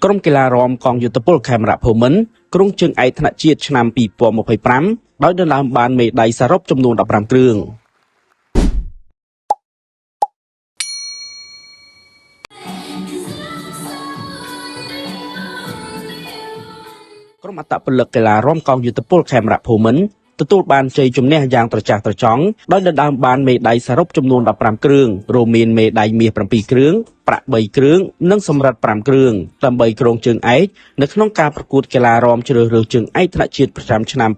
ក្រុមកីឡារំកងយុទ្ធពលខេមរៈភូមិន្ទក្រុងជើងឯកថ្នាក់ជាតិឆ្នាំ 2025 ដោយដណ្ដើមបានមេដាយសរុបចំនួន 15 គ្រឿងក្រុមអត្តពលិកកីឡារំកងយុទ្ធពលខេមរៈភូមិន្ទទទួលបានជ័យជំនះយ៉ាងត្រចះត្រចង់ដោយដណ្ដើមបានមេដាយសរុបចំនួន 15 គ្រឿងរួមមានមេដាយមាស 7 គ្រឿងប្រាក់ 3 គ្រឿងនិងសំរឹទ្ធ 5 គ្រឿងដើម្បីក្រុងជើងឯកនៅក្នុងការប្រកួតកីឡារំជ្រើសរើសជើងឯកថ្នាក់ជាតិប្រចាំឆ្នាំ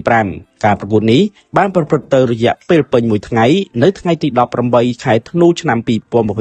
2025 ការប្រកួតនេះបានប្រព្រឹត្តទៅរយៈពេលពេញមួយថ្ងៃនៅថ្ងៃទី 18 ខែធ្នូឆ្នាំ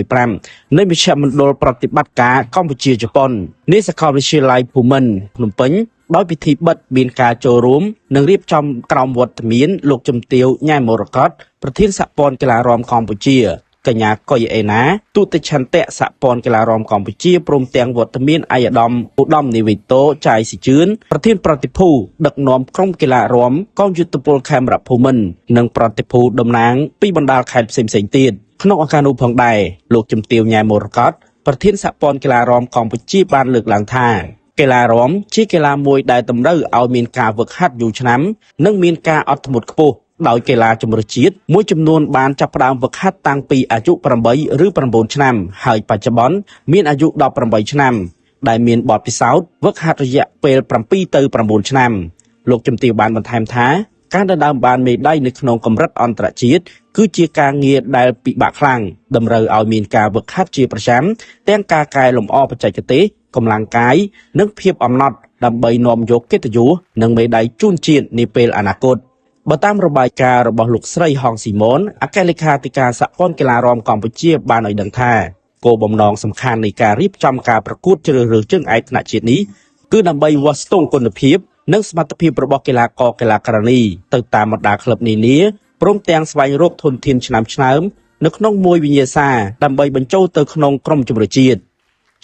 2025 នៅមជ្ឈមណ្ឌលប្រតិបត្តិការកម្ពុជាជប៉ុននៃសាកលវិទ្យាល័យភូមិន្ទភ្នំពេញដោយពិធីបិទមានការចូលរួមនិងរៀបចំក្រមវត្តមានលោកជំទាវញ៉ែមរកតប្រធានសហព័ន្ធកីឡារំកម្ពុជាកញ្ញាកុយអេណាទូតឆន្ទៈសហព័ន្ធកីឡារំកម្ពុជាព្រមទាំងវត្តមានអាយដាមឧត្តមនាវីតូចាយស៊ីជឿនប្រធានប្រតិភូដឹកនាំក្រុមកីឡារំកងយុទ្ធពលខេមរៈភូមិន្ទនិងប្រតិភូតំណាងពីបណ្ដាខេត្តផ្សេងៗទៀតក្នុងឱកាសនោះផងដែរលោកជំទាវញ៉ែមរកតប្រធានសហព័ន្ធកីឡារំកម្ពុជាបានលើកឡើងថាកីឡារំជាកីឡាមួយដែលតម្រូវឲ្យមានការហ្វឹកហាត់យូរឆ្នាំនិងមានការអត់ធ្មត់ខ្ពស់ដោយកីឡាជម្រើសជាតិមួយចំនួនបានចាប់ផ្ដើមហ្វឹកហាត់តាំងពីអាយុ8ឬ9ឆ្នាំហើយបច្ចុប្បន្នមានអាយុ18ឆ្នាំដែលមានបទពិសោធន៍ហ្វឹកហាត់រយៈពេល7ទៅ9ឆ្នាំលោកជំទាវបានបន្ថែមថាការដណ្ដើមបានមេដាយនៅក្នុងកម្រិតអន្តរជាតិគឺជាការងារដែលពិបាកខ្លាំងតម្រូវឲ្យមានការហ្វឹកហាត់ជាប្រចាំទាំងការកែលម្អបច្ចេកទេសកម្លាំងកាយនិងភាពអំណត់ដើម្បីនាំយកកិត្តិយសនិងមេដាយជូនជាតិនាពេលអនាគតបើតាមរបាយការណ៍របស់លោកស្រីហងស៊ីម៉ុនអគ្គលេខាធិការសហព័ន្ធកីឡារំកម្ពុជាបានឲ្យដឹងថាគោលបំណងសំខាន់នៃការរៀបចំការប្រកួតជ្រើសរើសជើងឯកថ្នាក់ជាតិនេះគឺដើម្បីវាស់ស្ទង់គុណភាពនិងសមត្ថភាពរបស់កីឡាករកីឡាការិនីទៅតាមបណ្ដាក្លឹបនានាព្រមទាំងស្វែងរកធនធានឆ្នើមនៅក្នុងមួយវិញ្ញាសាដើម្បីបញ្ចូលទៅក្នុងក្រុមជម្រើសជាតិ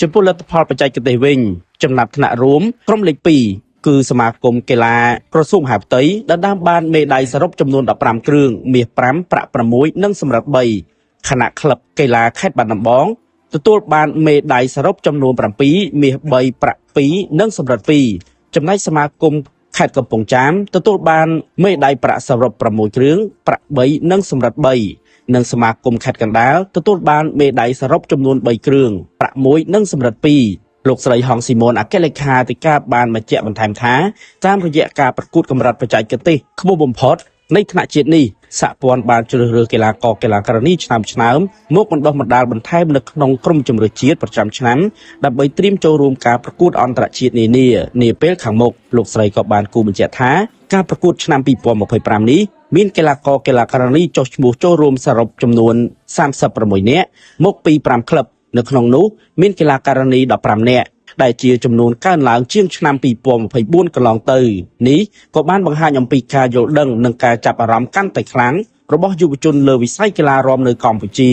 ចំពោះលទ្ធផលបច្ចេកទេសវិញចំណាត់ថ្នាក់រួមក្រុមលេខ2គឺសមាគមកីឡាក្រសួងមហាផ្ទៃដណ្ដើមបានមេដាយសរុបចំនួន 15 គ្រឿងមាស 5 ប្រាក់ 6 និងសំរឹទ្ធ 3 ខណៈក្លឹបកីឡាខេត្តបាត់ដំបងទទួលបានមេដាយសរុបចំនួន 7 មាស 3 ប្រាក់ 2 និងសំរឹទ្ធ 2 ចំណែកសមាគមខេត្តកំពង់ចាមទទួលបានមេដាយប្រាក់សរុប 6 គ្រឿងប្រាក់ 3 និងសំរឹទ្ធ 3 និងសមាគមខេត្តកណ្ដាលទទួលបានមេដាយសរុបចំនួន 3 គ្រឿងប្រាក់ 1 និងសំរឹទ្ធ 2 លោកស្រីហងស៊ីម៉ុនអគ្គលេខាធិការបានបញ្ជាក់បន្ថែមថាតាមរយៈការប្រកួតកម្រិតបច្ចេកទេសខ្ពស់បំផុតនៃថ្នាក់ជាតិនេះសហព័ន្ធបានជ្រើសរើសកីឡាករកីឡាការិនីឆ្នើមមកបណ្ដុះបណ្ដាលបន្ថែមនៅក្នុងក្រុមជម្រើសជាតិប្រចាំឆ្នាំដើម្បីត្រៀមចូលរួមការប្រកួតអន្តរជាតិនានានាពេលខាងមុខលោកស្រីក៏បានគូបញ្ជាក់ថាការប្រកួតឆ្នាំ 2025 នេះមានកីឡាករកីឡាការិនីចុះឈ្មោះចូលរួមសរុបចំនួន36នាក់មកពី5ក្លឹបនៅក្នុងនោះមានកីឡាការិនី15នាក់ដែលជាចំនួនកើនឡើងជាងឆ្នាំ 2024 កន្លងទៅនេះក៏បានបង្ហាញអំពីការយល់ដឹងនិងការចាប់អារម្មណ៍កាន់តែខ្លាំងរបស់យុវជនលើវិស័យកីឡារាំនៅកម្ពុជា